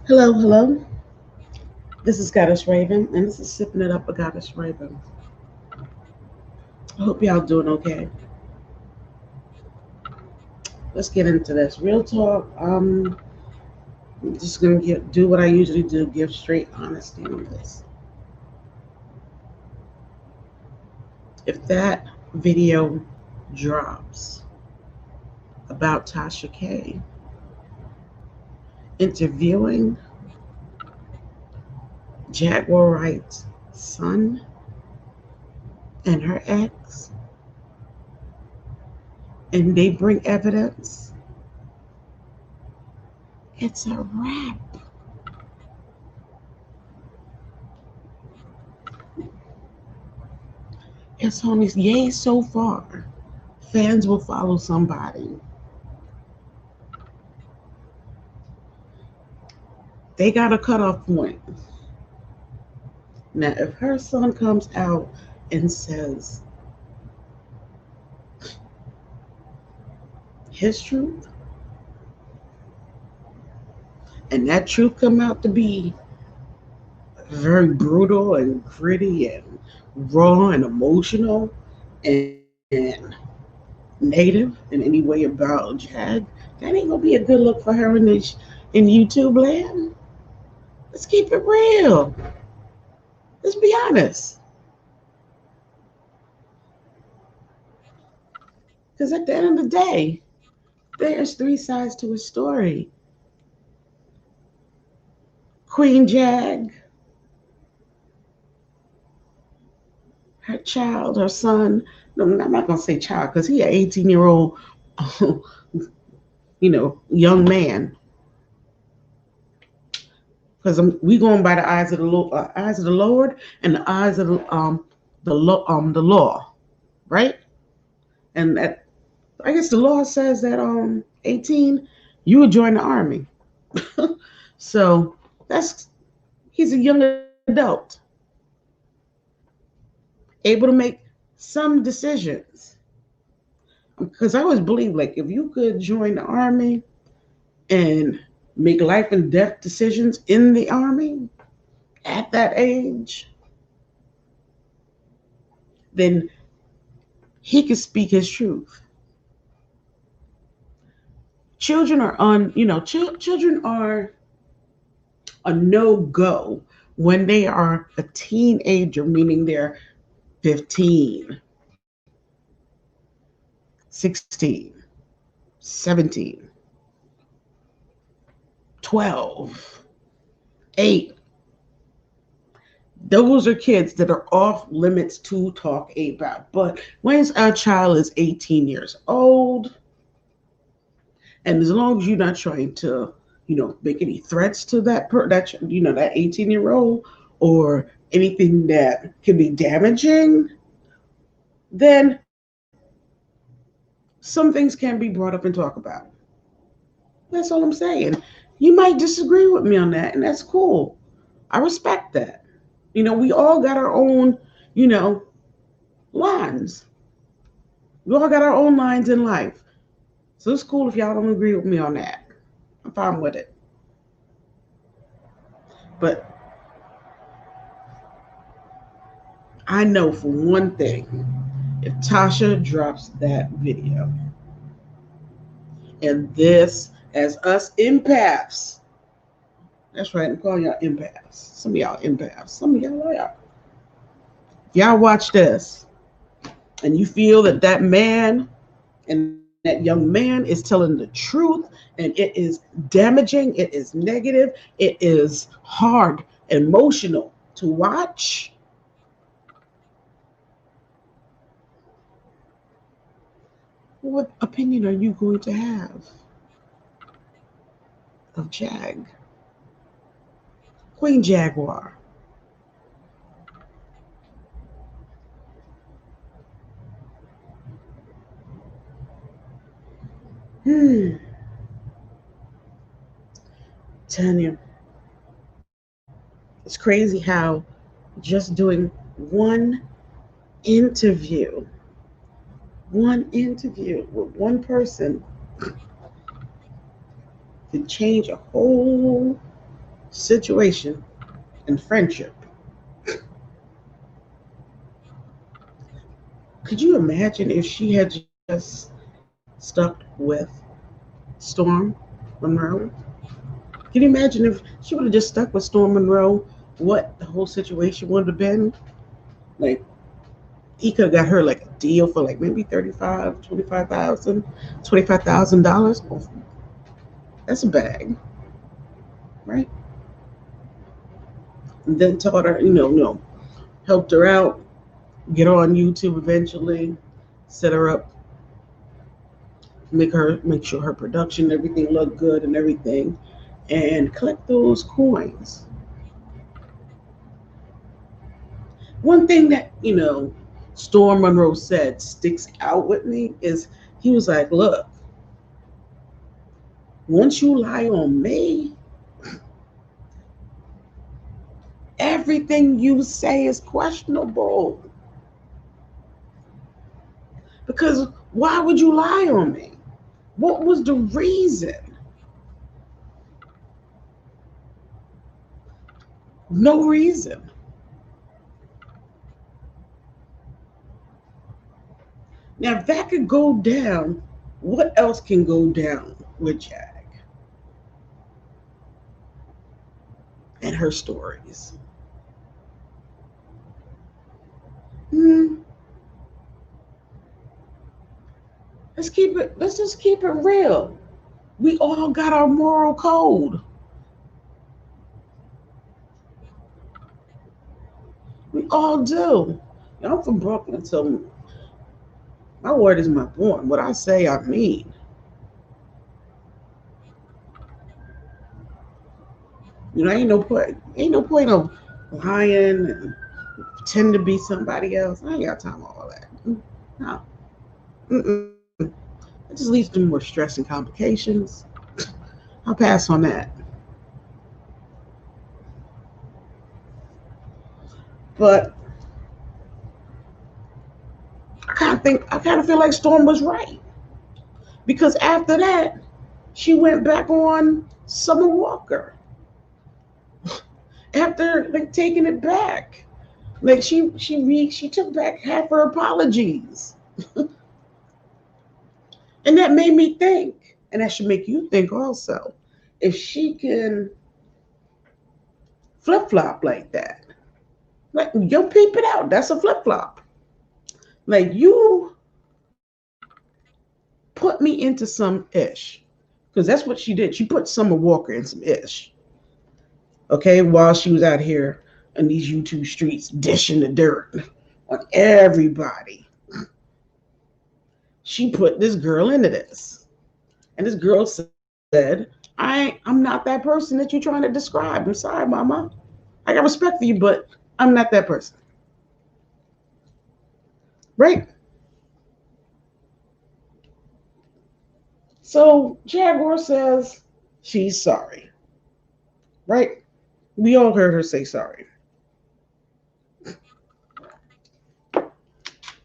Hello, hello. This is Goddess Raven, and this is Sipping It Up with Goddess Raven. I hope y'all doing okay. Let's get into this. Real talk. I'm just gonna do what I usually do, give straight honesty on this. If that video drops about Tasha K interviewing Jaguar Wright's son and her ex, and they bring evidence, it's a wrap. It's only yay so far. Fans will follow somebody. They got a cutoff point. Now, if her son comes out and says his truth, and that truth come out to be very brutal and gritty and raw and emotional and negative in any way about Jag, that ain't gonna be a good look for her in YouTube land. Let's keep it real. Let's be honest. Because at the end of the day, there's three sides to a story. Queen Jag, her child, her son. No, I'm not gonna say child because he an 18-year-old, young man. Because we going by the eyes of the Lord, and the eyes of the law, right? And that, I guess the law says that 18, you would join the army. So that's he's a young adult, able to make some decisions. Because I always believe, like, if you could join the army and make life and death decisions in the army at that age, then he could speak his truth. Children are children are a no go when they are a teenager, meaning they're 15, 16, 17, 12, 8. Those are kids that are off limits to talk about. But when our child is 18 years old, and as long as you're not trying to, make any threats to that 18-year-old or anything that can be damaging, then some things can be brought up and talk about. That's all I'm saying. You might disagree with me on that, and that's cool. I respect that. We all got our own, you know, lines. We all got our own lines in life. So it's cool if y'all don't agree with me on that. I'm fine with it. But I know for one thing, if Tasha drops that video, and this, as us empaths, that's right, I'm calling y'all empaths. Some of y'all empaths. Some of y'all are. Y'all watch this, and you feel that that man and that young man is telling the truth, and it is damaging, it is negative, it is hard, emotional to watch, what opinion are you going to have of Jag? Queen Jaguar. Hmm. Telling you, it's crazy how just doing one interview, one interview with one person can change a whole situation and friendship. Could you imagine if she had just stuck with Storm Monroe? Can you imagine if she would have just stuck with Storm Monroe, what the whole situation would have been? Like, he could have got her like a deal for like maybe 35, 25,000, $25,000. Oh, that's a bag, right? And then taught her, no, helped her out, get her on YouTube eventually, set her up, make sure her production, everything looked good and everything, and collect those coins. One thing that, Storm Monroe said sticks out with me is he was like, look, once you lie on me, everything you say is questionable. Because why would you lie on me? What was the reason? No reason. Now, if that could go down, what else can go down with Jag and her stories? Hmm. Let's just keep it real. We all got our moral code. We all do. I'm from Brooklyn, so my word is my bond. What I say, I mean. Ain't no point of lying and pretend to be somebody else. I ain't got time for all that. No. Mm-mm. It just leads to more stress and complications. I'll pass on that. But I kind of feel like Storm was right because after that, she went back on Summer Walker after like taking it back. Like she took back half her apologies, and that made me think, and that should make you think also, if she can flip flop like that, like yo peep it out, that's a flip flop. Like you put me into some ish, because that's what she did. She put Summer Walker in some ish, okay, while she was out here on these YouTube streets dishing the dirt on everybody. She put this girl into this. And this girl said, I'm not that person that you're trying to describe. I'm sorry, mama. I got respect for you, but I'm not that person. Right? So Jaguar says she's sorry. Right? We all heard her say sorry.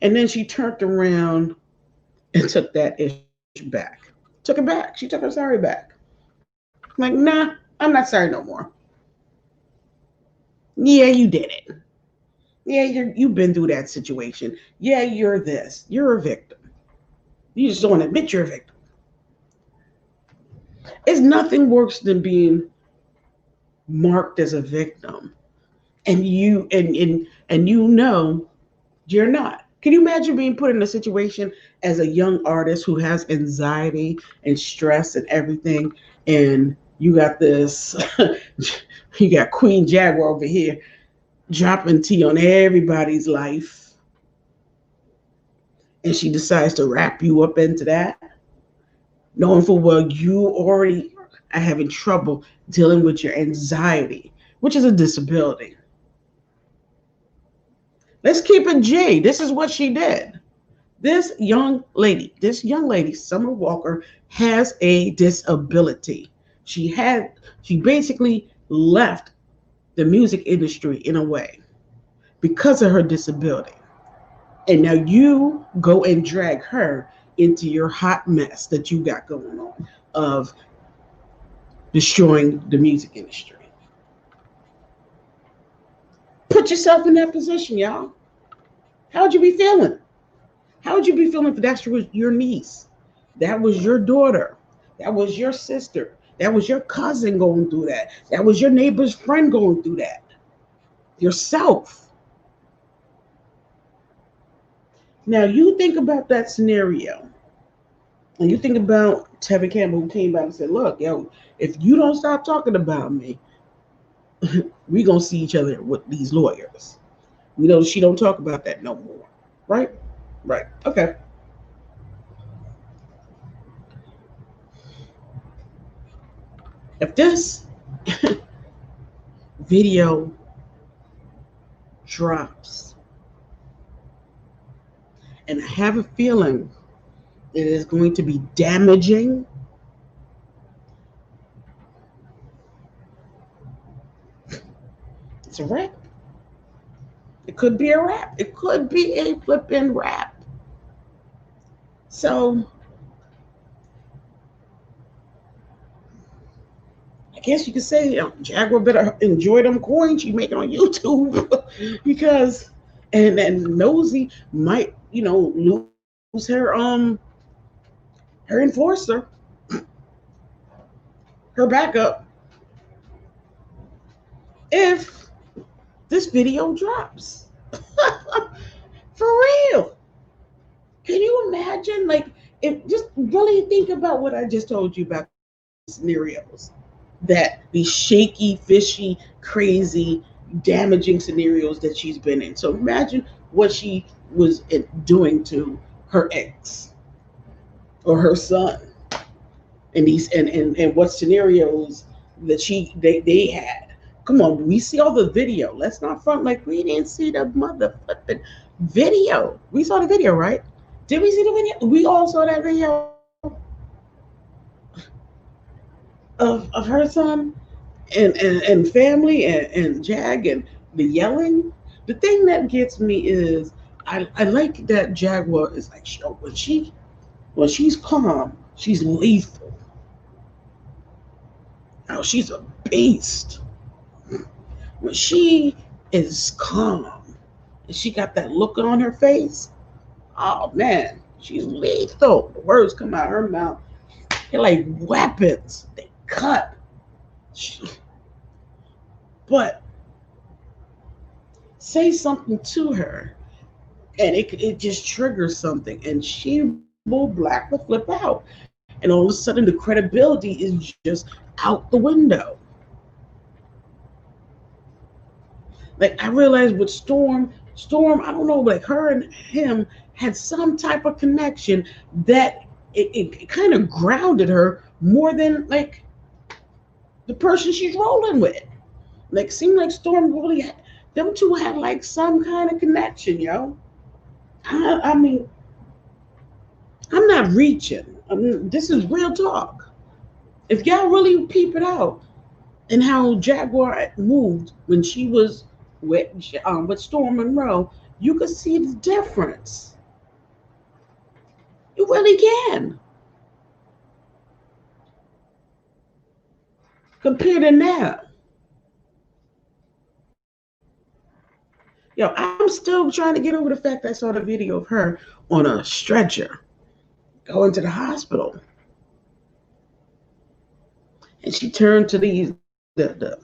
And then she turned around and took that ish back. Took it back. She took her sorry back. Like, nah, I'm not sorry no more. Yeah, you did it. Yeah, you've been through that situation. Yeah, you're this. You're a victim. You just don't want to admit you're a victim. It's nothing worse than being marked as a victim, and you know you're not. Can you imagine being put in a situation as a young artist who has anxiety and stress and everything, and you got this, you got Queen Jaguar over here dropping tea on everybody's life, and she decides to wrap you up into that, knowing full well you already are having trouble dealing with your anxiety, which is a disability. Let's keep it J. This is what she did. This young lady, Summer Walker, has a disability. She basically left the music industry in a way because of her disability. And now you go and drag her into your hot mess that you got going on of destroying the music industry. Put yourself in that position, y'all. How would you be feeling? How would you be feeling if that was your niece? That was your daughter. That was your sister. That was your cousin going through that. That was your neighbor's friend going through that. Yourself. Now you think about that scenario. And you think about Tevin Campbell who came back and said, look, yo, if you don't stop talking about me, we're going to see each other with these lawyers. We know she don't talk about that no more. Right? Right. Okay. If this video drops, and I have a feeling it is going to be damaging, it's a wrap. It could be a wrap. It could be a flipping wrap. So I guess you could say Jaguar better enjoy them coins she making on YouTube because and Nosey might, lose her enforcer, her backup, if this video drops. For real. Can you imagine? Like, if just really think about what I just told you about scenarios. That these shaky, fishy, crazy, damaging scenarios that she's been in. So imagine what she was doing to her ex or her son, and these and what scenarios that they had. Come on, we see all the video. Let's not front like we didn't see the mother flipping video. We saw the video, right? Did we see the video? We all saw that video of her son and family and Jag and the yelling. The thing that gets me is I like that Jaguar is like when she's calm, she's lethal. Now she's a beast. When she is calm and she got that look on her face, oh man, she's lethal. The words come out of her mouth. They're like weapons. They cut. But say something to her and it just triggers something and she will flip out. And all of a sudden the credibility is just out the window. Like I realized with Storm, I don't know, like her and him had some type of connection that it kind of grounded her more than like the person she's rolling with. Like seemed like Storm really them two had like some kind of connection, yo. I mean, I'm not reaching. This is real talk. If y'all really peep it out and how Jaguar moved when she was with Storm Monroe, you could see the difference. You really can. Compared to now. Yo, I'm still trying to get over the fact I saw the video of her on a stretcher going to the hospital. And she turned to the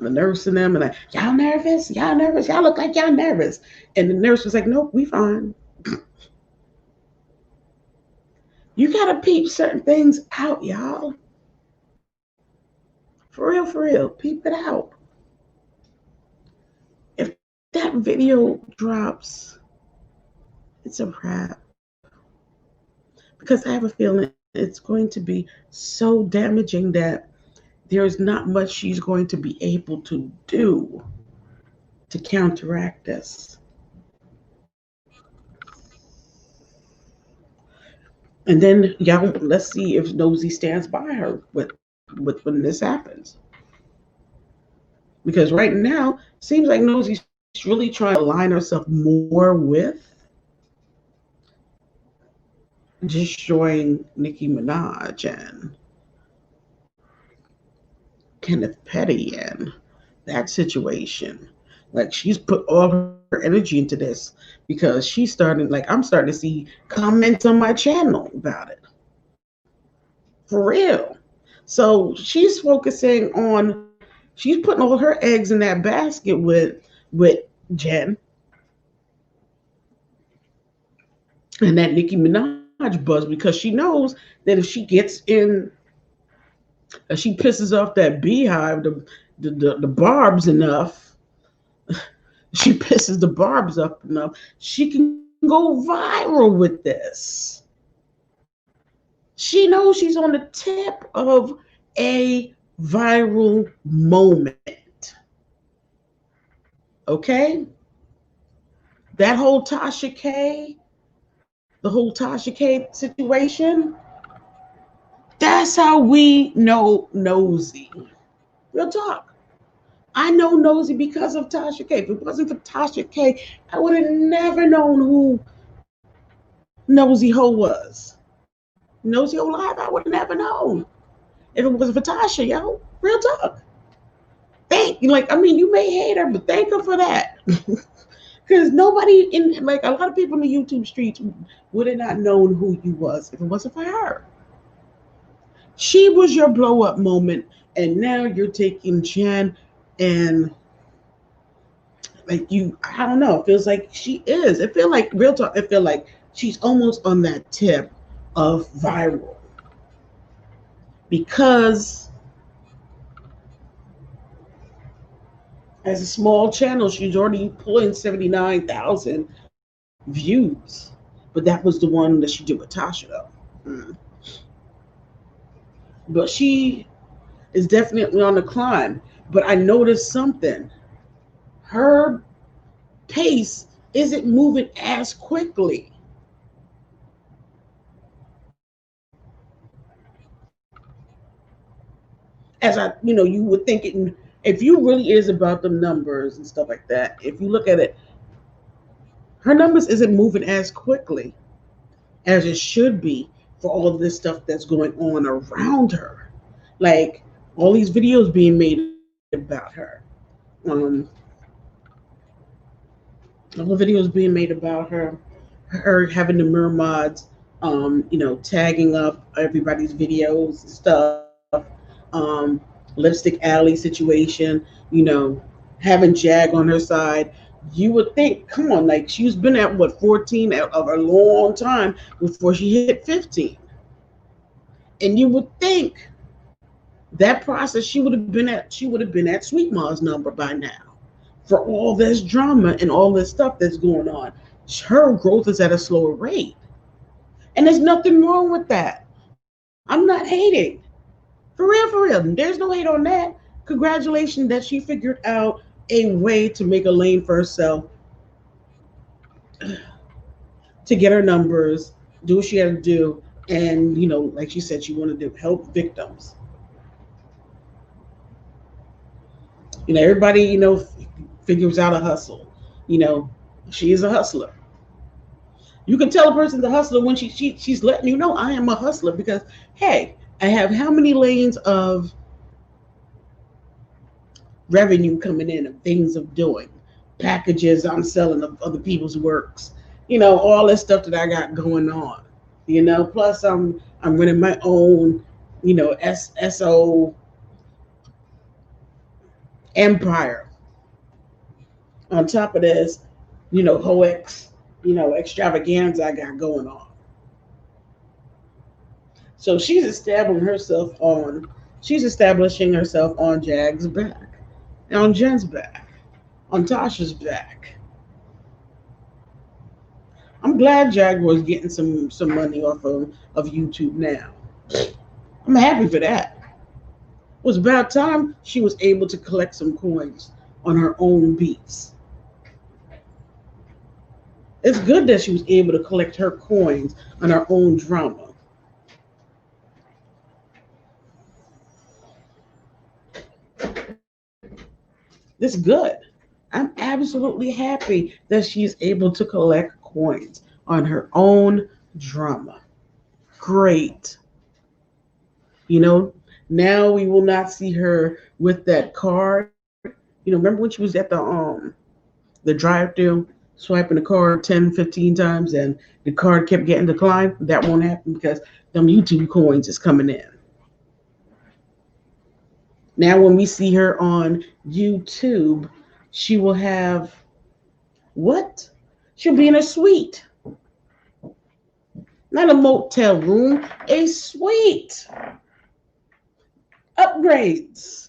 nurse and them and like, y'all nervous? Y'all nervous? Y'all look like y'all nervous. And the nurse was like, nope, we fine. You gotta peep certain things out, y'all. For real, peep it out. If that video drops, it's a wrap. Because I have a feeling it's going to be so damaging that there's not much she's going to be able to do to counteract this. And then y'all, let's see if Nosey stands by her with when this happens. Because right now, seems like Nosey's really trying to align herself more with destroying Nicki Minaj and Kenneth Petty and that situation. Like she's put all her energy into this because she's starting, like I'm starting to see comments on my channel about it. For real. So she's focusing on, she's putting all her eggs in that basket with Jen and that Nicki Minaj buzz, because she knows that if she gets in, if she pisses off that beehive, the barbs enough, she pisses the barbs up enough, she can go viral with this. She knows she's on the tip of a viral moment. Okay? That whole Tasha K, the whole Tasha K situation, that's how we know Nosey. Real talk. I know Nosey because of Tasha K. If it wasn't for Tasha K, I would have never known who Nosey Heaux was. Nosey Heaux Live, I would have never known if it wasn't for Tasha, yo. Real talk. You may hate her, but thank her for that. Because nobody like a lot of people in the YouTube streets would have not known who you was if it wasn't for her. She was your blow up moment, and now you're taking Jen and like you, I don't know, it feels like she is. It feel like real talk, it feel like she's almost on that tip of viral because as a small channel, she's already pulling 79,000 views. But that was the one that she did with Tasha, though. Mm. But she is definitely on the climb. But I noticed something. Her pace isn't moving as quickly. As you would think it. If you really is about the numbers and stuff like that, if you look at it, her numbers isn't moving as quickly as it should be for all of this stuff that's going on around her. Like all these videos being made about her. Um, all the videos being made about her, her having the mirror mods, tagging up everybody's videos and stuff, lipstick alley situation, having Jag on her side. You would think, come on, like she's been at what 14 of a long time before she hit 15. And you would think that process she would have been at Sweet Ma's number by now. For all this drama and all this stuff that's going on, her growth is at a slower rate. And there's nothing wrong with that. I'm not hating. For real, for real. There's no hate on that. Congratulations that she figured out a way to make a lane for herself, to get her numbers, do what she had to do, and like she said, she wanted to help victims. Everybody figures out a hustle. You know, she is a hustler. You can tell a person's a hustler when she's letting you know I am a hustler because hey, I have how many lanes of revenue coming in of things of doing, packages I'm selling of other people's works, all this stuff that I got going on. Plus I'm running my own, SO empire. On top of this, hoex, extravaganza I got going on. So she's establishing herself on Jag's back, on Jen's back, on Tasha's back. I'm glad Jaguar's getting some money off of YouTube now. I'm happy for that. It was about time she was able to collect some coins on her own beats. It's good that she was able to collect her coins on her own drama. This is good. I'm absolutely happy that she's able to collect coins on her own drama. Great. Now we will not see her with that card. Remember when she was at the drive-through, swiping the card 10, 15 times, and the card kept getting declined. That won't happen because them YouTube coins is coming in. Now, when we see her on YouTube, she will have what? She'll be in a suite, not a motel room, a suite. Upgrades.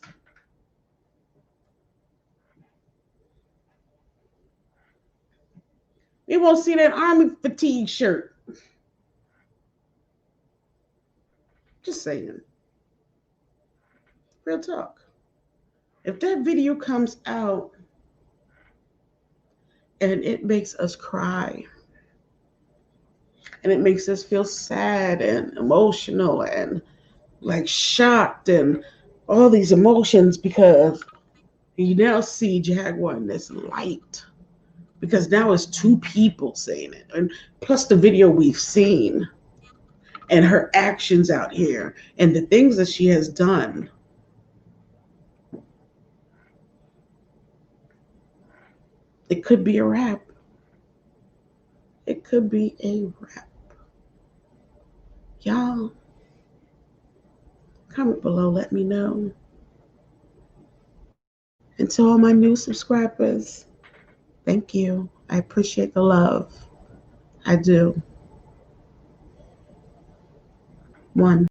We won't see that army fatigue shirt. Just saying. Real talk. If that video comes out and it makes us cry and it makes us feel sad and emotional and like shocked and all these emotions because you now see Jaguar in this light, because now it's two people saying it, and plus the video we've seen and her actions out here and the things that she has done. It could be a wrap. It could be a wrap. Y'all, comment below, let me know. And to all my new subscribers, thank you. I appreciate the love. I do. One.